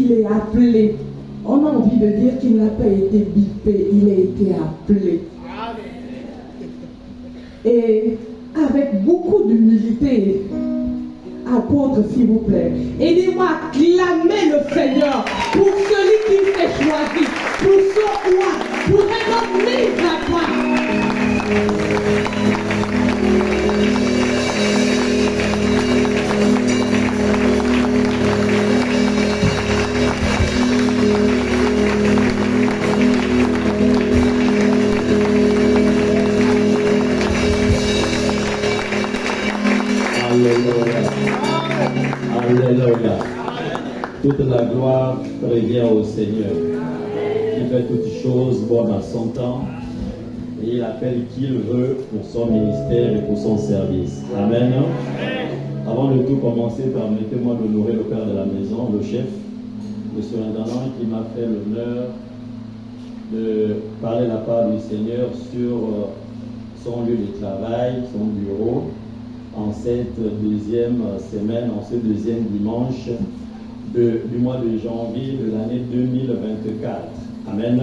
qu'il est appelé. On a envie de dire qu'il n'a pas été bipé, il a été appelé. Et avec beaucoup d'humilité, apôtre, s'il vous plaît, aidez-moi à clamer le Seigneur pour celui qui s'est choisi, pour son roi, pour un homme mis à toi. Alléluia. Toute la gloire revient au Seigneur, qui fait toutes choses bonnes à son temps, et il appelle qui il veut pour son ministère et pour son service. Amen. Avant de tout commencer, permettez-moi d'honorer le père de la maison, le chef, le surintendant, qui m'a fait l'honneur de parler la part du Seigneur sur son lieu de travail, son bureau, en cette deuxième semaine, en ce deuxième dimanche du mois de janvier de l'année 2024. Amen.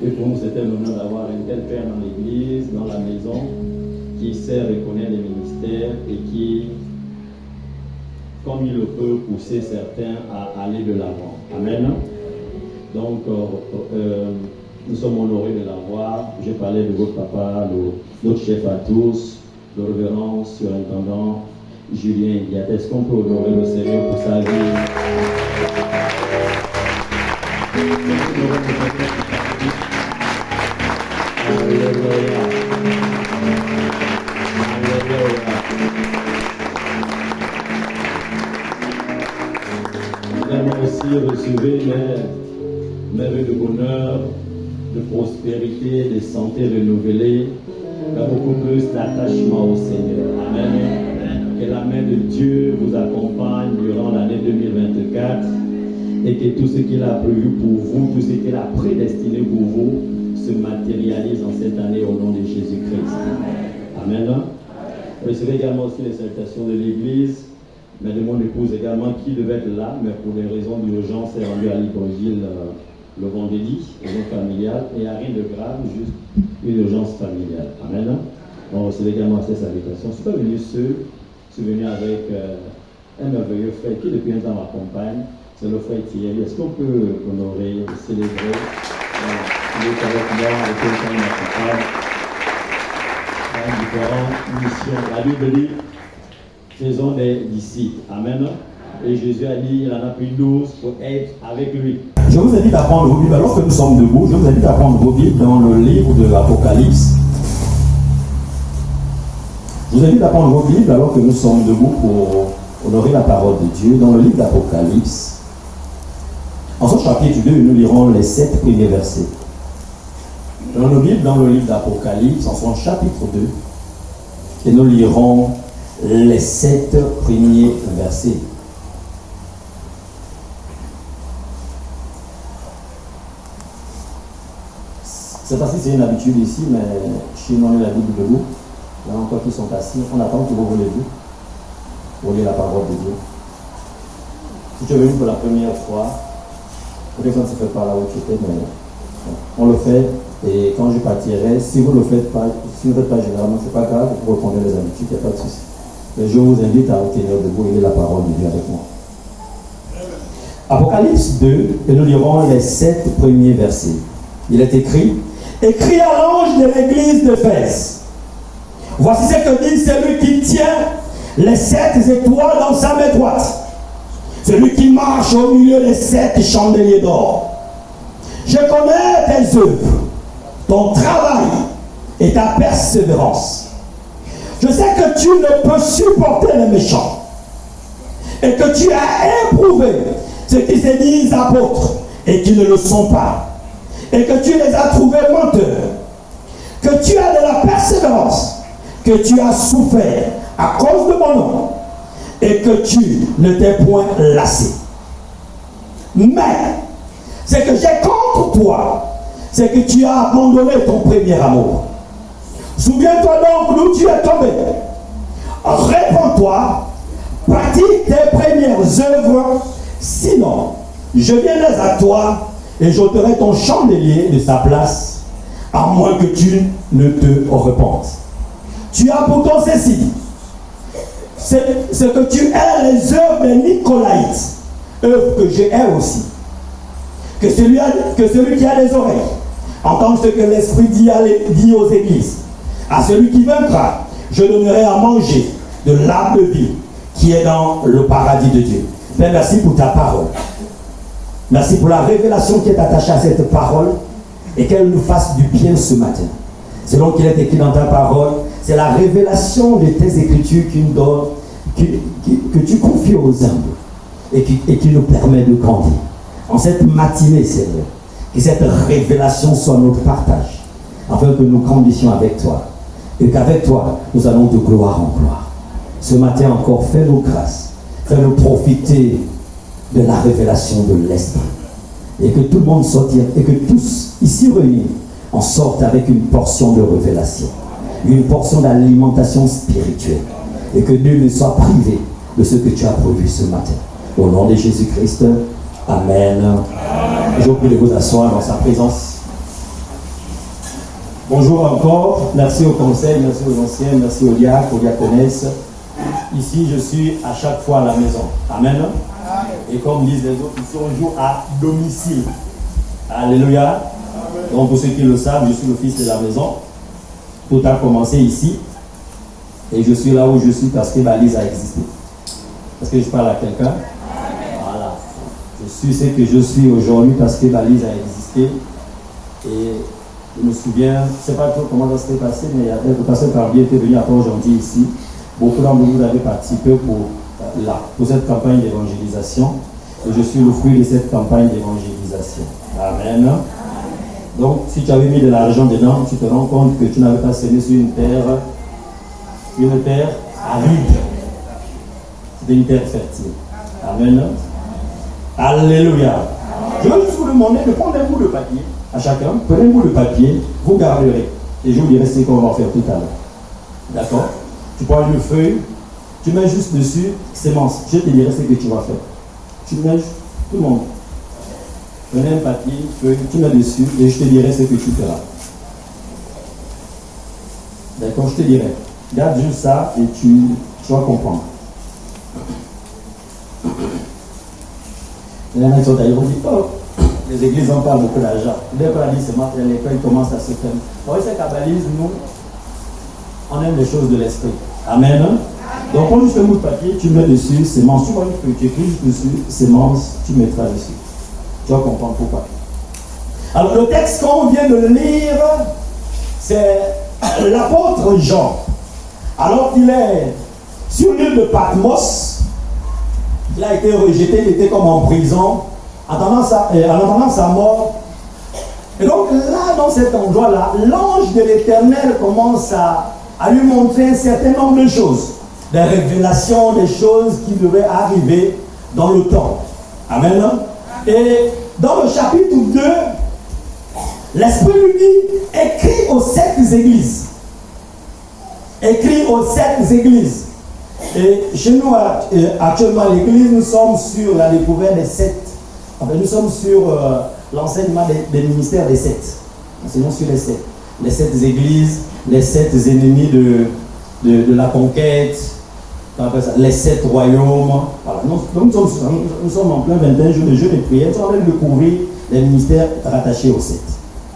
Et pour nous, c'était l'honneur d'avoir un tel père dans l'église, dans la maison, qui sait reconnaître les ministères et qui, comme il le peut, pousser certains à aller de l'avant. Amen. Donc, nous sommes honorés de l'avoir. J'ai parlé de votre papa, notre chef à tous, le révérend surintendant Julien Guiat. Est-ce qu'on peut honorer le Seigneur pour sa vie? Alléluia. Alléluia. Également aussi recevez mes vœux de bonheur, de prospérité, de santé renouvelée, beaucoup plus d'attachement au Seigneur. Amen. Que la main de Dieu vous accompagne durant l'année 2024 et que tout ce qu'il a prévu pour vous, tout ce qu'il a prédestiné pour vous, se matérialise en cette année au nom de Jésus-Christ. Amen. Recevez également aussi les salutations de l'Église, mais de mon épouse également qui devait être là, mais pour des raisons d'urgence est rendue à Libreville le vendredi, raison familiale, et à rien de grave, juste une urgence familiale. Amen. On recevait également ces salutations. Je suis pas venu seul, je suis venu avec un merveilleux frère qui depuis un temps m'accompagne, c'est le frère Thierry. Est-ce qu'on peut honorer, célébrer? Il est avec moi, avec quelqu'un qui m'accompagne dans différentes missions. La Bible dit, faisons des disciples. Amen. Et Jésus a dit, il en a pris 12 pour être avec lui. Je vous invite à prendre vos Bibles, alors que nous sommes debout, je vous invite à prendre vos Bibles dans le livre de l'Apocalypse. Je vous invite à prendre vos Bibles alors que nous sommes debout pour honorer la parole de Dieu dans le livre d'Apocalypse. En ce chapitre 2, nous lirons les 7 premiers versets. Dans nos Bibles, dans le livre d'Apocalypse, en son chapitre 2, et nous lirons les 7 premiers versets. C'est ainsi, c'est une habitude ici, mais chez nous, on a la Bible debout. Il y en a encore qui sont assis. On attend que vous vous levez pour lire la parole de Dieu. Si tu es venu pour la première fois, peut-être que ça ne se fait pas là où tu étais, mais on le fait. Et quand je partirai, si vous ne le faites pas, généralement, ce n'est pas grave, vous reprenez les habitudes, il n'y a pas de souci. Mais je vous invite à vous tenir debout et lire la parole de Dieu avec moi. Apocalypse 2, et nous lirons les 7 premiers versets. Il est écrit: écrit à l'ange de l'église d'Éphèse. Voici ce que dit celui qui tient les 7 étoiles dans sa main droite, celui qui marche au milieu des 7 chandeliers d'or. Je connais tes œuvres, ton travail et ta persévérance. Je sais que tu ne peux supporter les méchants et que tu as éprouvé ceux qui se disent apôtres et qui ne le sont pas, et que tu les as trouvés menteurs, que tu as de la persévérance, que tu as souffert à cause de mon nom, et que tu ne t'es point lassé. Mais, ce que j'ai contre toi, c'est que tu as abandonné ton premier amour. Souviens-toi donc d'où tu es tombé. Répands-toi, pratique tes premières œuvres, sinon je viendrai à toi et j'ôterai ton chandelier de sa place, à moins que tu ne te repentes. Tu as pourtant ceci, c'est que tu hais les œuvres des Nicolaïtes, œuvres que je hais aussi. Que celui qui a des oreilles entende ce que l'Esprit dit aux églises. À celui qui vaincra, je donnerai à manger de l'arbre de vie qui est dans le paradis de Dieu. Père, merci pour ta parole. Merci pour la révélation qui est attachée à cette parole et qu'elle nous fasse du bien ce matin. Selon qu'il est écrit dans ta parole, c'est la révélation de tes écritures que tu confies aux humbles et qui nous permet de grandir. En cette matinée, Seigneur, que cette révélation soit notre partage, afin que nous grandissions avec toi et qu'avec toi, nous allons de gloire en gloire. Ce matin encore, fais-nous grâce, fais-nous profiter de la révélation de l'Esprit et que tout le monde sorte et que tous ici réunis en sortent avec une portion de révélation, une portion d'alimentation spirituelle et que nul ne soit privé de ce que tu as prévu ce matin. Au nom de Jésus-Christ, Amen. Je vous prie de vous asseoir dans sa présence. Bonjour encore. Merci au conseil, merci aux anciens, merci aux diacres, aux diaconesses. Ici, je suis à chaque fois à la maison. Amen. Et comme disent les autres, ici on joue à domicile. Alléluia. Donc pour ceux qui le savent, je suis le fils de la maison. Tout a commencé ici. Et je suis là où je suis parce que Balise a existé. Est-ce que je parle à quelqu'un? Voilà. Je suis ce que je suis aujourd'hui parce que Balise a existé. Et je me souviens, je ne sais pas trop comment ça s'est passé, mais le pasteur Carbier était venu après aujourd'hui ici. Beaucoup d'entre vous avez participé pour cette campagne d'évangélisation. Et je suis le fruit de cette campagne d'évangélisation. Amen. Donc, si tu avais mis de l'argent dedans, tu te rends compte que tu n'avais pas semé sur une terre aride. C'était une terre fertile. Amen. Alléluia. Je vais juste vous demander de prendre un bout de papier à chacun. Prenez un bout de papier, vous garderez. Et je vous dirai ce qu'on va faire tout à l'heure. D'accord? Tu prends une feuille, tu mets juste dessus sémence. Je te dirai ce que tu vas faire. Tu mets tout le monde. Prenez un papier, feuille, tu mets dessus et je te dirai ce que tu feras. D'accord, je te dirai. Garde juste ça et tu vas comprendre. Les gens sont d'ailleurs dit, oh, les églises n'ont pas beaucoup d'argent. Dès qu'on a dit sémence, l'école commence à se fermer. Vous voyez, c'est qu'à Balise, nous, on aime les choses de l'esprit. Amen. Donc, prends juste un bout de papier, tu mets dessus, sémence, tu vois une feuille, tu écris juste dessus, sémence, tu mettras dessus. Tu vas comprendre pourquoi. Alors, le texte qu'on vient de lire, c'est l'apôtre Jean. Alors qu'il est sur l'île de Patmos, il a été rejeté, il était comme en prison, en attendant sa mort. Et donc, là, dans cet endroit-là, l'ange de l'Éternel commence à lui montrer un certain nombre de choses, des révélations, des choses qui devaient arriver dans le temps. Amen. Et dans le chapitre 2, l'Esprit lui dit, écris aux 7 églises. Écris aux 7 églises. Et chez nous, actuellement, à l'église, nous sommes sur la découverte des 7. Enfin, nous sommes sur l'enseignement des ministères des 7. Enseignons sur les 7. Les 7 églises, les 7 ennemis de la conquête, les 7 royaumes. Voilà. Nous sommes en plein 21 jours de jeu de prière. Nous sommes en train de découvrir les ministères rattachés aux 7.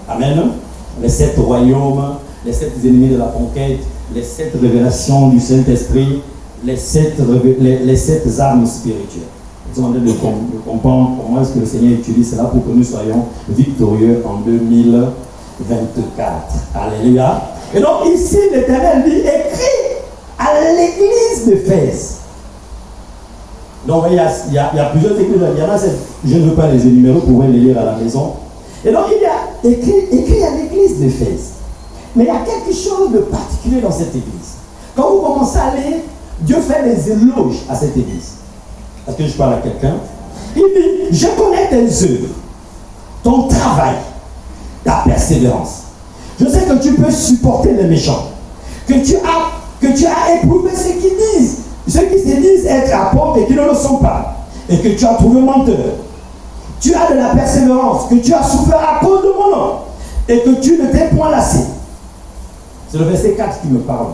Amen. Les 7 royaumes, les 7 ennemis de la conquête, les 7 révélations du Saint-Esprit, les 7 armes spirituelles. Nous sommes en train de comprendre comment est-ce que le Seigneur utilise cela pour que nous soyons victorieux en 2024. Alléluia. Et donc ici, l'Éternel dit, écrit à l'église d'Éphèse. Donc il y a plusieurs églises. Il y en a, je ne veux pas les énumérer, vous pouvez les lire à la maison. Et donc il y a écrit à l'église d'Éphèse. Mais il y a quelque chose de particulier dans cette église. Quand vous commencez à lire, Dieu fait des éloges à cette église. Est-ce que je parle à quelqu'un? Il dit, je connais tes œuvres, ton travail, ta persévérance. Je sais que tu peux supporter les méchants, que tu as éprouvé ceux qui se disent être apôtres et qui ne le sont pas, et que tu as trouvé menteur. tu as de la persévérance, que tu as souffert à cause de mon nom, et que tu ne t'es point lassé. C'est le verset 4 qui me parle.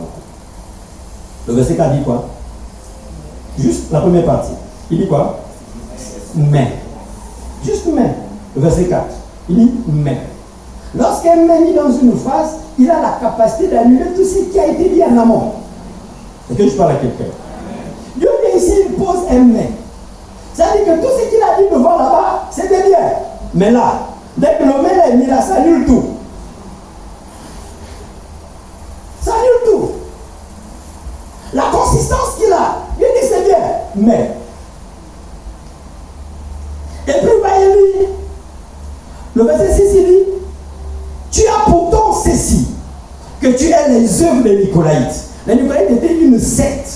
Le verset 4 dit quoi? Juste la première partie. Il dit quoi? Mais. Juste mais. Le verset 4. Il dit mais. Lorsqu'un mais mis dans une phrase, il a la capacité d'annuler tout ce qui a été dit en amont. Est-ce que je parle à quelqu'un? Dieu vient ici, il pose un mais. Ça veut dire que tout ce qu'il a dit devant là-bas, c'était bien. Mais là, dès que le mais est mis là, ça annule tout. Ça annule tout. La consistance qu'il a, il dit c'est bien, mais. Et puis voyez-lui, le verset 6 il dit, tu as pourtant ceci, que tu es les œuvres des Nicolaïtes. Les Nicolaïtes étaient une secte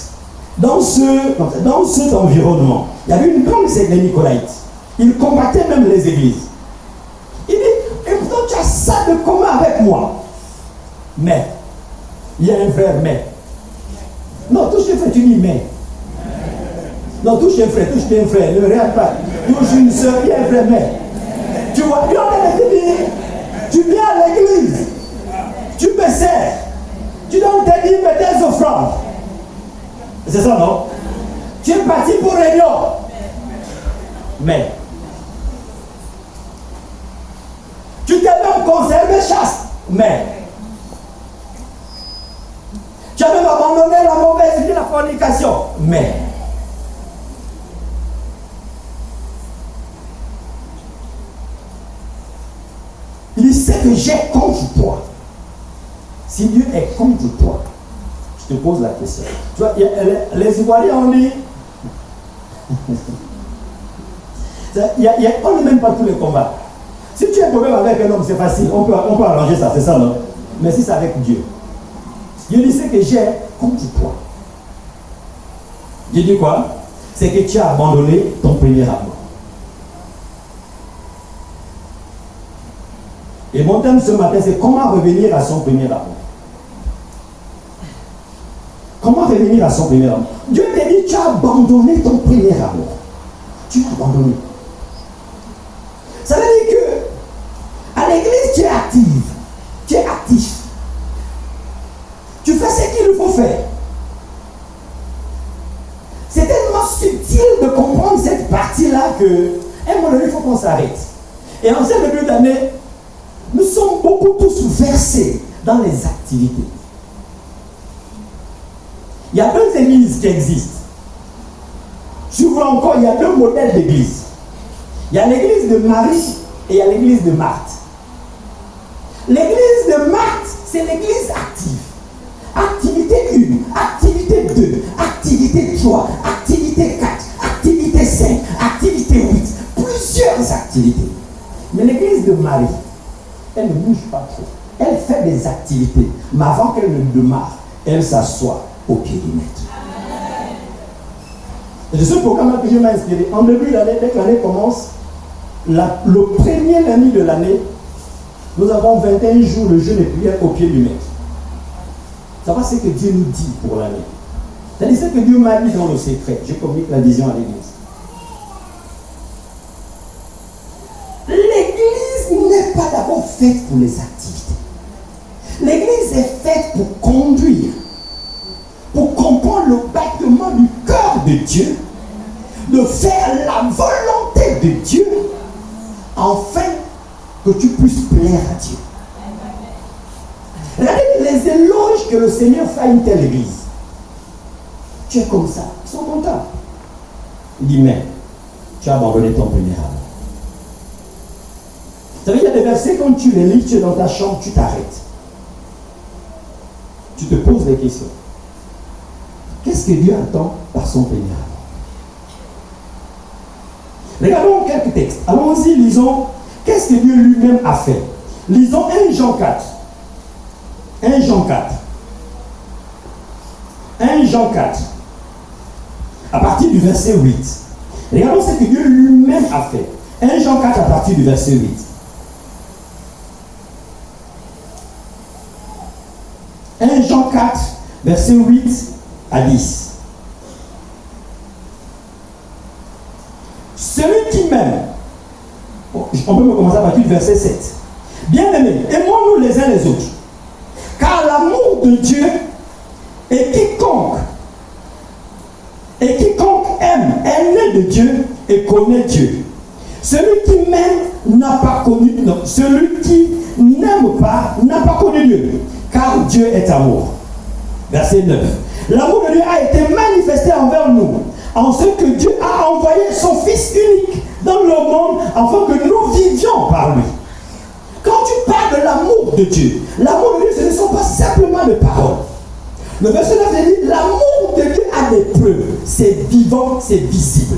dans cet environnement. Il y avait une grande secte des Nicolaïtes. Ils combattaient même les églises. Il dit, et pourtant tu as ça de commun avec moi. Mais, il y a un vrai mais. Non, touche un frère, tu dis mais. Non, touche un frère, ne regarde pas. Touche une soeur, il y a un vrai mais. Tu vois, il y en a qui disent, tu viens à l'église, tu me sers, tu donnes tes dîmes et tes offrandes. C'est ça, non? Tu es parti pour réunion. Mais, tu t'es même conservé chaste. Mais, tu as même abandonné la mauvaise vie, la fornication. Mais, il sait que j'ai contre toi. Si Dieu est contre toi, je te pose la question. Tu vois, les Ivoiriens ont dit, on ne mène pas tous les combats. Si tu as un problème avec un homme, c'est facile, on peut arranger ça, c'est ça, non? Mais si c'est avec Dieu, Dieu dit ce que j'ai contre toi. Dieu dit quoi? C'est que tu as abandonné ton premier amour. Et mon thème ce matin, c'est comment revenir à son premier amour. Comment revenir à son premier amour? Dieu te dit, tu as abandonné ton premier amour. Tu l'as abandonné. Ça veut dire que à l'église, tu es active. Tu es actif. Tu fais ce qu'il faut faire. C'est tellement subtil de comprendre cette partie-là que, à un moment donné, il faut qu'on s'arrête. Et en ce début d'année, nous sommes beaucoup tous versés dans les activités. Il y a deux églises qui existent. Souvent encore, il y a deux modèles d'église. Il y a l'église de Marie et il y a l'église de Marthe. L'église de Marthe, c'est l'église active. Activité 1, activité 2, activité 3, activité 4, activité 5, activité 8. Plusieurs activités. Mais l'église de Marie, elle ne bouge pas trop. Elle fait des activités. Mais avant qu'elle ne démarre, elle s'assoit au pied du maître. Et c'est ce programme que je m'ai inspiré. En début d'année, dès que l'année commence, le premier lundi de l'année, nous avons 21 jours de jeûne et prière au pied du maître. Ça va, c'est ce que Dieu nous dit pour l'année. C'est-à-dire ce que Dieu m'a dit dans le secret. Je communique la vision à l'église. L'église n'est pas d'abord faite pour les activités. L'église est faite pour conduire, pour comprendre le battement du cœur de Dieu, de faire la volonté de Dieu, afin que tu puisses plaire à Dieu. Regardez les éloges que le Seigneur fait à une telle église. Tu es comme ça, ils sont contents. Il dit, mais tu as abandonné ton premier amour. Vous savez, il y a des versets, quand tu les lis, tu es dans ta chambre, tu t'arrêtes. Tu te poses des questions. Qu'est-ce que Dieu attend par son premier amour? Regardons quelques textes. Allons-y, lisons. Qu'est-ce que Dieu lui-même a fait? Lisons 1 Jean 4. 1 Jean 4. 1 Jean 4. À partir du verset 8. Regardons ce que Dieu lui-même a fait. 1 Jean 4 à partir du verset 8. 1 Jean 4, verset 8 à 10. Celui qui m'aime on peut commencer à partir du verset 7. Bien-aimés, aimons-nous les uns les autres. Car l'amour de Dieu est quiconque aime est né de Dieu et connaît Dieu. Celui qui m'aime n'a pas connu, non, celui qui n'aime pas n'a pas connu Dieu, car Dieu est amour. Verset 9. L'amour de Dieu a été manifesté envers nous, en ce que Dieu a envoyé son Fils unique dans le monde, afin que nous vivions par lui. Quand tu parles de l'amour de Dieu, l'amour de Dieu, ce ne sont pas simplement des paroles. Le verset 9 dit, l'amour de Dieu a des preuves. C'est vivant, c'est visible.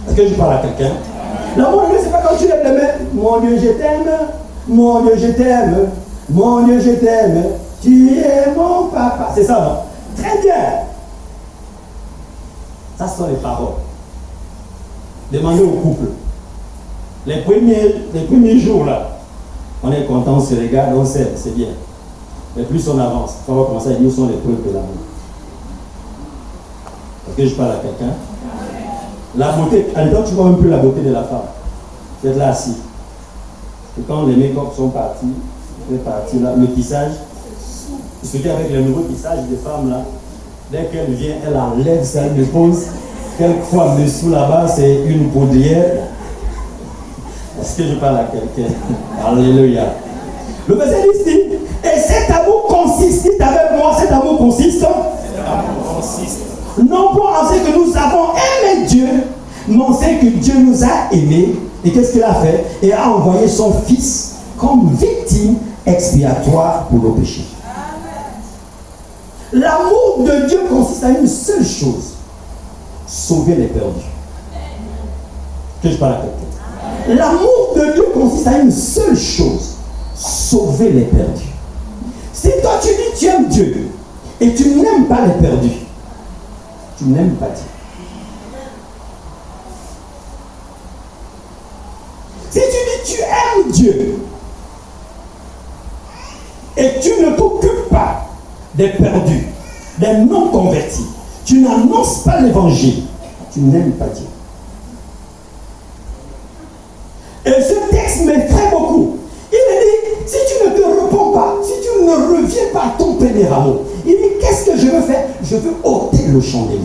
Est-ce que je parle à quelqu'un? L'amour de Dieu, c'est pas quand tu lèves les mains. Mon Dieu, je t'aime. Mon Dieu, je t'aime. Mon Dieu, je t'aime. Tu es mon papa. C'est ça, non? Très bien. Ça, ce sont les paroles. Demandez au couple. Les premiers jours, là, on est content, on se regarde, on s'aime, c'est bien. Mais plus on avance, on va commencer à dire où sont les preuves de l'amour. Est-ce que je parle à quelqu'un? La beauté, en même temps, tu vois un peu la beauté de la femme. Vous êtes là assis. Et quand les make-up sont partis, là, le tissage, surtout avec le nouveau tissage des femmes là, dès qu'elle vient, elle enlève ça, elle dépose. Quelquefois, dessous là-bas, c'est une poudrière. Est-ce que je parle à quelqu'un? Alléluia. Le verset 10 dit, et cet amour consiste, dites avec moi, cet amour consiste, non pas en ce que nous avons aimé Dieu, mais en ce que Dieu nous a aimés. Et qu'est-ce qu'il a fait? Et a envoyé son Fils comme victime expiatoire pour nos péchés. L'amour de Dieu consiste à une seule chose: sauver les perdus. Que je parle à quelqu'un. L'amour de Dieu consiste à une seule chose: sauver les perdus. Si toi tu dis tu aimes Dieu et tu n'aimes pas les perdus, tu n'aimes pas Dieu. Si tu dis tu aimes Dieu et tu ne t'occupes pas des perdus, des non convertis, tu n'annonces pas l'évangile, tu n'aimes pas Dieu. Et ce texte m'effraie beaucoup. Il dit, si tu ne te repens pas, si tu ne reviens pas à ton premier amour, il dit, qu'est-ce que je veux faire? Je veux ôter le chandelier.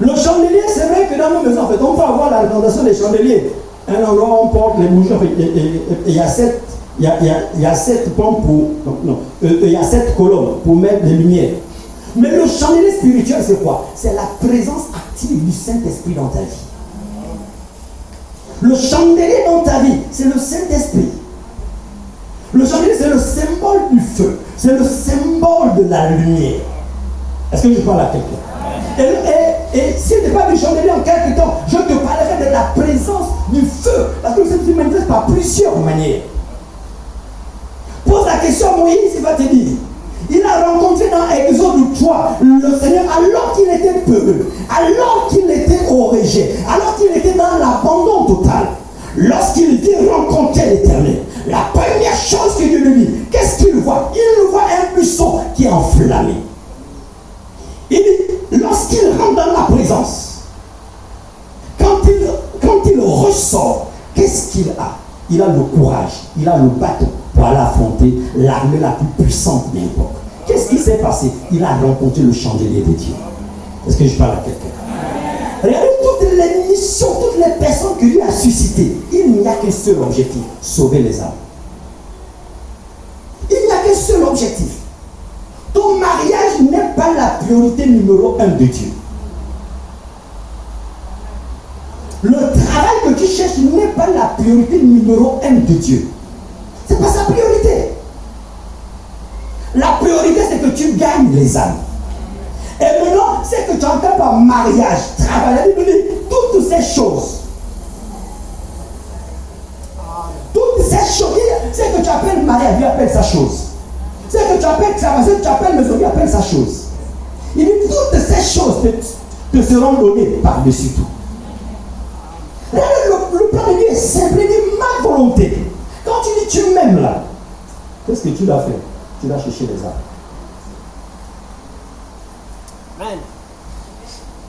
Le chandelier, c'est vrai que dans nos maisons, en fait, on peut avoir la recommandation des chandeliers. Un endroit où on porte les bougies, et il y a 7 pompes pour... il y a 7 colonnes pour mettre les lumières. Mais le chandelier spirituel, c'est quoi? C'est la présence active du Saint-Esprit dans ta vie. Le chandelier dans ta vie, c'est le Saint-Esprit. Le chandelier, c'est le symbole du feu. C'est le symbole de la lumière. Est-ce que je parle à quelqu'un? Et s'il n'est pas du chandelier en quelque temps, je te parlerai de la présence du feu. Parce que le Saint-Esprit manifeste par plusieurs manières. Pose la question à Moïse, il va te dire. Il a rencontré dans Exode 3 le Seigneur alors qu'il était peureux, alors qu'il était au rejet, alors qu'il était dans l'abandon total. Lorsqu'il vient rencontrer l'Éternel, la première chose que Dieu lui dit, qu'est-ce qu'il voit? Il voit un buisson qui est enflammé. Il dit, lorsqu'il rentre dans la présence, quand il ressort, qu'est-ce qu'il a? Il a le courage, il a le bâton pour aller affronter l'armée la plus puissante de l'époque. Qu'est-ce qui s'est passé? Il a rencontré le chandelier de Dieu. Est-ce que je parle à quelqu'un? Regardez toutes les missions, toutes les personnes que Dieu a suscitées. Il n'y a qu'un seul objectif: sauver les âmes. Il n'y a qu'un seul objectif. Ton mariage n'est pas la priorité numéro 1 de Dieu. Le travail que tu cherches n'est pas la priorité numéro 1 de Dieu. Ce n'est pas sa priorité. La priorité, c'est que tu gagnes les âmes. Et maintenant, c'est que tu entends par mariage, travail. La Bible dit toutes ces choses. Toutes ces choses. C'est que tu appelles mariage, Dieu appelle sa chose. C'est que tu appelles travail, c'est que tu appelles maison, Dieu appelle sa chose. Il dit toutes ces choses te seront données par-dessus tout. Le plan de Dieu est simple, il dit ma volonté. Quand tu dis tu m'aimes là, qu'est-ce que tu dois faire? Tu dois chercher les âmes. Amen.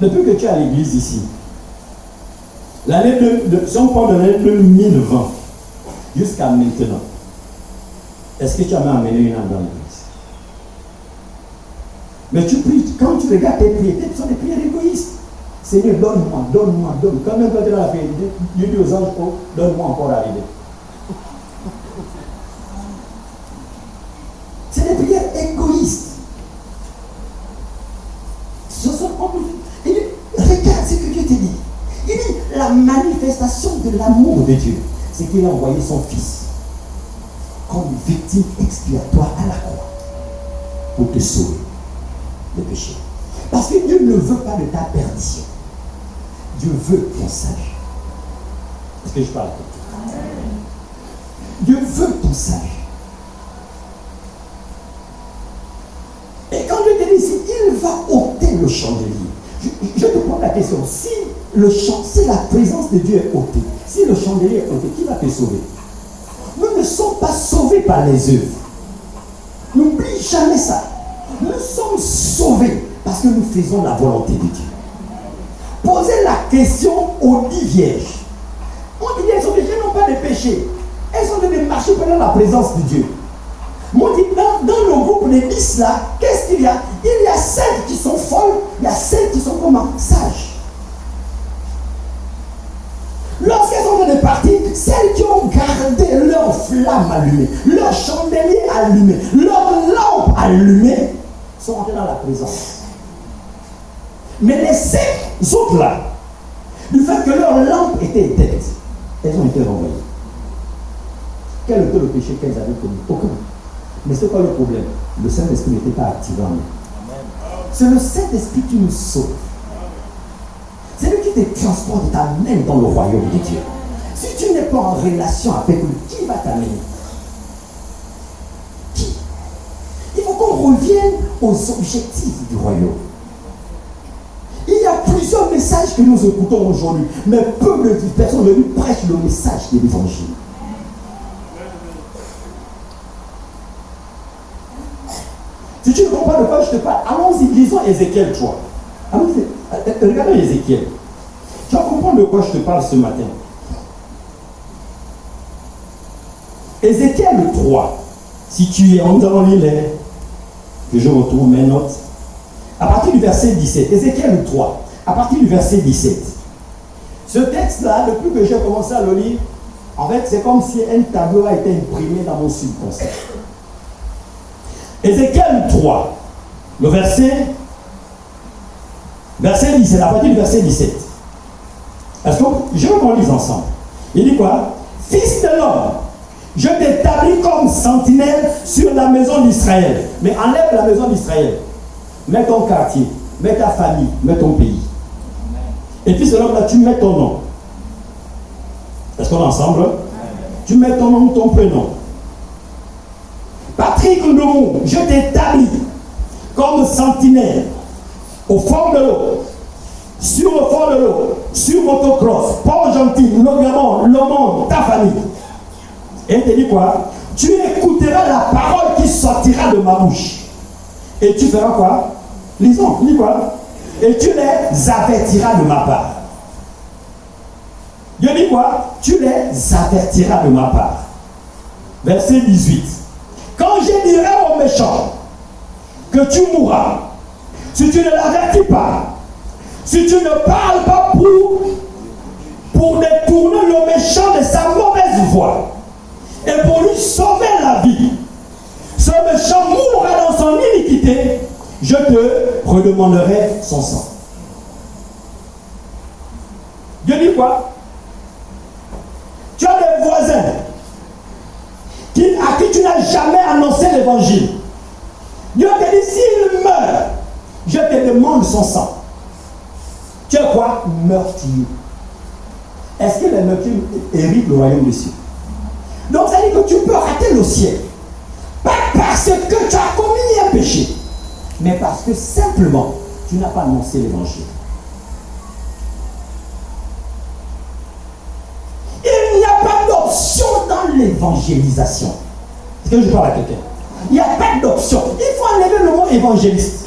Depuis que tu es à l'église ici, Si on parle de l'année 2020 jusqu'à maintenant, est-ce que tu as même amené une âme dans l'église? Mais tu pries, quand tu regardes tes prières, ce sont des prières égoïstes. Seigneur, donne-moi, donne-moi, donne. Quand même quand tu es dans la prière, Dieu dit aux anges, oh, donne-moi encore à l'idée. C'est des prières égoïstes. Il dit, regarde ce que Dieu te dit. Il dit, la manifestation de l'amour de Dieu, c'est qu'il a envoyé son Fils comme victime expiatoire à la croix pour te sauver des péchés. Parce que Dieu ne veut pas de ta perdition. Dieu veut ton salut. Est-ce que je parle? Dieu veut ton salut. Et quand Dieu te dit ici, il va ôter le chandelier. Je te pose la question, si la présence de Dieu est ôtée, si le chandelier est ôté, qui va te sauver? Nous ne sommes pas sauvés par les œuvres. N'oublie jamais ça. Nous sommes sauvés parce que nous faisons la volonté de Dieu. Posez la question aux 10 vierges. On dit, elles sont des gens n'ont pas de péché. Elles sont de marcher pendant la présence de Dieu. Moi, dit, dans le groupe de 10 là, qu'est-ce qu'il y a? Il y a 5 qui sont folles, il y a 5 qui sont comment? Sages. Lorsqu'elles sont de partir, celles qui ont gardé leur flamme allumée, leur chandelier allumé, leur lampe allumée, sont entrées dans la présence. Mais les 5 autres là, du fait que leur lampe était éteinte, elles ont été renvoyées. Quel était le péché qu'elles avaient commis? Aucun. Mais c'est quoi le problème? Le Saint-Esprit n'était pas activé en nous. C'est le Saint-Esprit qui nous sauve. C'est lui qui te transporte et t'amène dans le royaume de Dieu. Si tu n'es pas en relation avec lui, qui va t'amener? Qui? Il faut qu'on revienne aux objectifs du royaume. Il y a plusieurs messages que nous écoutons aujourd'hui, mais peu de personnes venues prêchent le message de l'évangile. Si tu ne comprends pas de quoi je te parle, allons-y, lisons Ézéchiel 3. Allons-y, regardons Ézéchiel. Tu vas comprendre de quoi je te parle ce matin. Ézéchiel 3, si tu es en dans l'île, que je retrouve mes notes, à partir du verset 17, Ézéchiel 3, à partir du verset 17. Ce texte-là, depuis que j'ai commencé à le lire, en fait, c'est comme si un tableau a été imprimé dans mon subconscient. Ézéchiel 3, le verset 17, à partir du verset 17. Est-ce que je veux qu'on lise ensemble? Il dit quoi? Fils de l'homme, je t'établis comme sentinelle sur la maison d'Israël. Mais enlève la maison d'Israël. Mets ton quartier, mets ta famille, mets ton pays. Et puis, selon là, tu mets ton nom. Est-ce qu'on est ensemble? Tu mets ton nom, ton prénom. Patrick Ndoumou, je t'établis comme sentinelle au fond de l'eau, sur le fond de l'eau, sur motocross, Port-Gentil, Le Gabon, Le Monde, ta famille. Et il te dit quoi? Tu écouteras la parole qui sortira de ma bouche. Et tu feras quoi? Lisons, lis quoi? Et tu les avertiras de ma part. Dieu dit quoi? Tu les avertiras de ma part. Verset 18. Quand je dirai aux méchants que tu mourras, si tu ne l'avertis pas, si tu ne parles pas pour détourner le méchant de sa mauvaise voie et pour lui sauver la vie, ce méchant mourra dans son iniquité, je te redemanderai son sang. Dieu dit quoi? Tu as des voisins à qui tu n'as jamais annoncé l'évangile. Dieu te dit, s'il meurt, je te demande son sang. Tu es quoi? Meurtrier. Est-ce que les meurtriers héritent le royaume des cieux? Donc ça dit que tu peux rater le ciel. Pas parce que tu as commis un péché, mais parce que simplement, tu n'as pas annoncé l'évangile. Il n'y a pas d'option dans l'évangélisation. Est-ce que je parle à quelqu'un? Il n'y a pas d'option. Il faut enlever le mot évangéliste.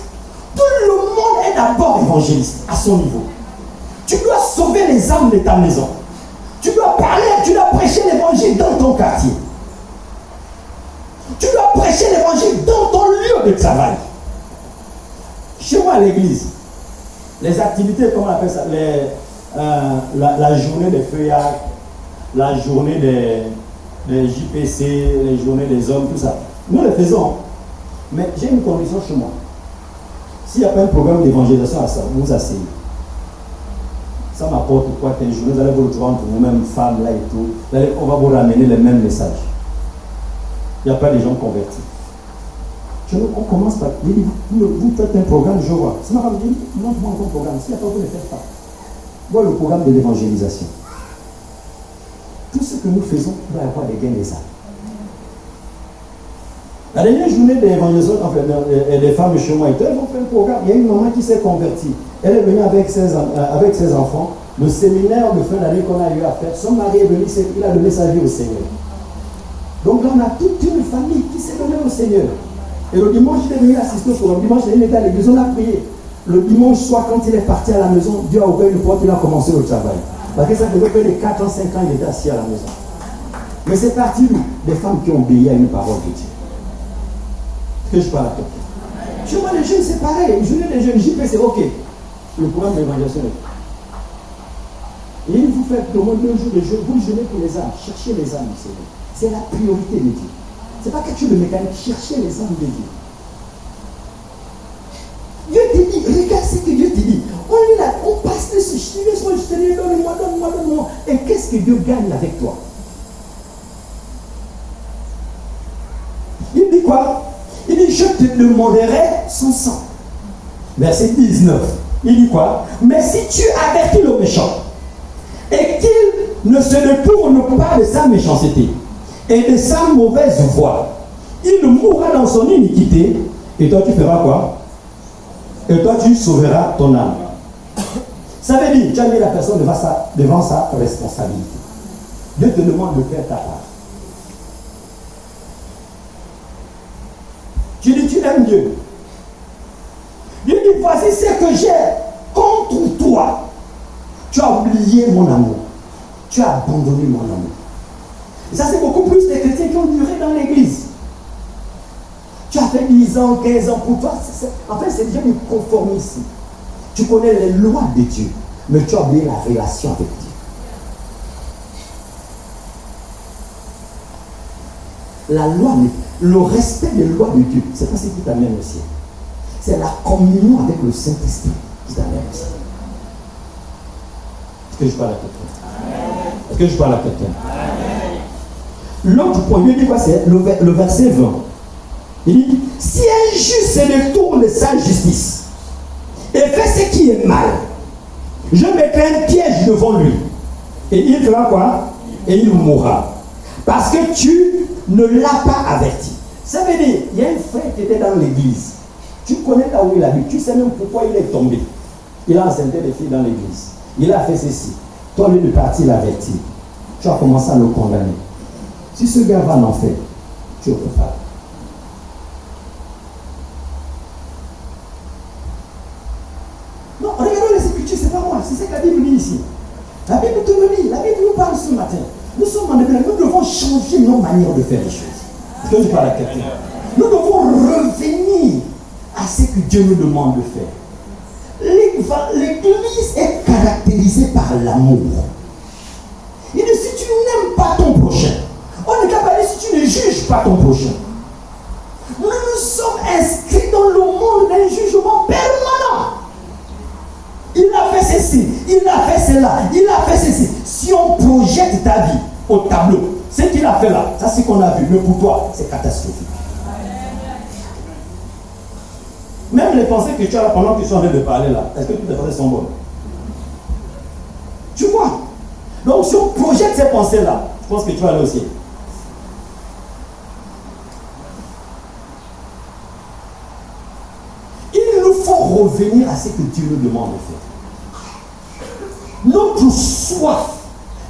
Tout le monde est d'abord évangéliste à son niveau. Tu dois sauver les les âmes de ta maison. Tu dois parler, tu dois prêcher l'évangile dans ton quartier. Tu dois prêcher l'évangile dans ton lieu de travail. Chez moi à l'église, les activités, comment on appelle ça, la journée des feuillages, la journée des JPC, les journées des hommes, tout ça. Nous les faisons. Mais j'ai une condition chez moi. S'il n'y a pas un programme d'évangélisation à ça, vous vous asseyez. Ça m'apporte quoi qu'un jour, vous allez vous retrouver entre vous-mêmes, femmes là et tout. On va vous ramener les mêmes messages. Il n'y a pas de gens convertis. On commence par dire, vous faites un programme, je vois. Ça m'a dit, montre-moi un programme. S'il n'y a pas, vous ne le faites pas. Voilà le programme de l'évangélisation. Tout ce que nous faisons doit avoir des gains des âmes. La dernière journée d'évangélisation, enfin, des femmes chez moi, elles ont fait un programme. Il y a une maman qui s'est convertie. Elle est venue avec ses enfants. Le séminaire de fin d'année qu'on a eu à faire, son mari est venu, il a donné sa vie au Seigneur. Donc là, on a toute une famille qui s'est donnée au Seigneur. Et le dimanche, il est venu assister au programme. Le dimanche, il était à l'église, on a prié. Le dimanche soir, quand il est parti à la maison, Dieu a ouvert une porte, il a commencé le travail. Parce que ça faisait près de 4 ans, 5 ans, il était assis à la maison. Mais c'est parti des femmes qui ont obéi à une parole de Dieu. Que je parle à toi. Chez moi, les jeunes, c'est pareil. Je dis les jeunes, JP, c'est OK. Le programme d'évangélisation est fait. Et il vous fait au moins 2 jours de jeûne. Vous jeûnez pour les âmes. Cherchez les âmes du Seigneur. C'est la priorité de Dieu. Ce n'est pas quelque chose de mécanique. Cherchez les âmes de Dieu. Dieu te dit, regarde ce que Dieu te dit. On est là, on passe de ce chien, donne-moi. Et qu'est-ce que Dieu gagne avec toi? Il dit quoi? Il dit, je te demanderai son sang. Verset 19. Il dit quoi? Mais si tu avertis le méchant et qu'il ne se détourne pas de sa méchanceté et de sa mauvaise voie, il mourra dans son iniquité et toi tu feras quoi? Et toi tu sauveras ton âme. Ça veut dire, tu as mis la personne devant sa responsabilité. Dieu te demande de faire ta part. Tu dis, tu aimes Dieu. Dieu dit, voici ce que j'ai contre toi. Tu as oublié mon amour. Tu as abandonné mon amour. Et ça, c'est beaucoup plus des chrétiens qui ont duré dans l'église. Tu as fait 10 ans, 15 ans pour toi. En fait, c'est déjà une conformité. Tu connais les lois de Dieu, mais tu as oublié la relation avec Dieu. La loi, le respect des lois de Dieu, c'est pas ce qui t'amène au ciel. C'est la communion avec le Saint-Esprit qui t'amène au ciel. Est-ce que je parle à quelqu'un? Est-ce que je parle à quelqu'un? L'autre point, il dit quoi? C'est le verset 20. Il dit, si un juste se détourne de sa justice et fait ce qui est mal, je mettrai un piège devant lui. Et il fera quoi? Et il mourra. Parce que tu ne l'as pas averti. Ça veut dire, il y a un frère qui était dans l'église. Tu connais là où il habite. Tu sais même pourquoi il est tombé. Il a enceinté les filles dans l'église. Il a fait ceci. Toi, lui de partir l'avertir. Tu as commencé à le condamner. Si ce gars va en enfer, tu ne peux pas. Non, regardons les Écritures, c'est pas moi. C'est ce que la Bible dit ici. La Bible te le dit. La Bible nous parle ce matin. Nous sommes en éveil. Nous devons changer nos manières de faire les choses. Est-ce que je parle à quelqu'un? Nous devons revenir à ce que Dieu nous demande de faire. L'église est caractérisée par l'amour. Il dit, si tu n'aimes pas ton prochain, on est capable de dire, si tu ne juges pas ton prochain. Nous nous sommes inscrits dans le monde d'un jugement permanent. Il a fait ceci, il a fait cela, il a fait ceci. Si on projette ta vie au tableau, ce qu'il a fait là, ça c'est ce qu'on a vu, mais pour toi, c'est catastrophique. Même les pensées que tu as là pendant que tu es en train de parler là, est-ce que toutes tes pensées sont bonnes? Tu vois? Donc si on projette ces pensées là, je pense que tu vas aller au ciel. Il nous faut revenir à ce que Dieu nous demande de faire. Notre soif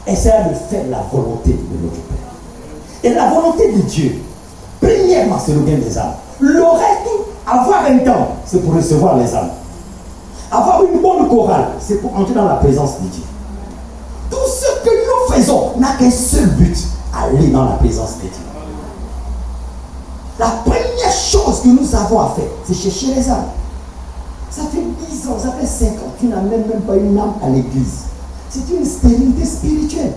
est celle de faire la volonté de notre Père. Et la volonté de Dieu, premièrement, c'est le gain des âmes. Le reste, avoir un temps, c'est pour recevoir les âmes. Avoir une bonne chorale, c'est pour entrer dans la présence de Dieu. on n'a qu'un seul but, aller dans la présence de Dieu. La première chose que nous avons à faire, c'est chercher les âmes. Ça fait 10 ans, ça fait 5 ans, tu n'as même pas une âme à l'église. C'est une stérilité spirituelle.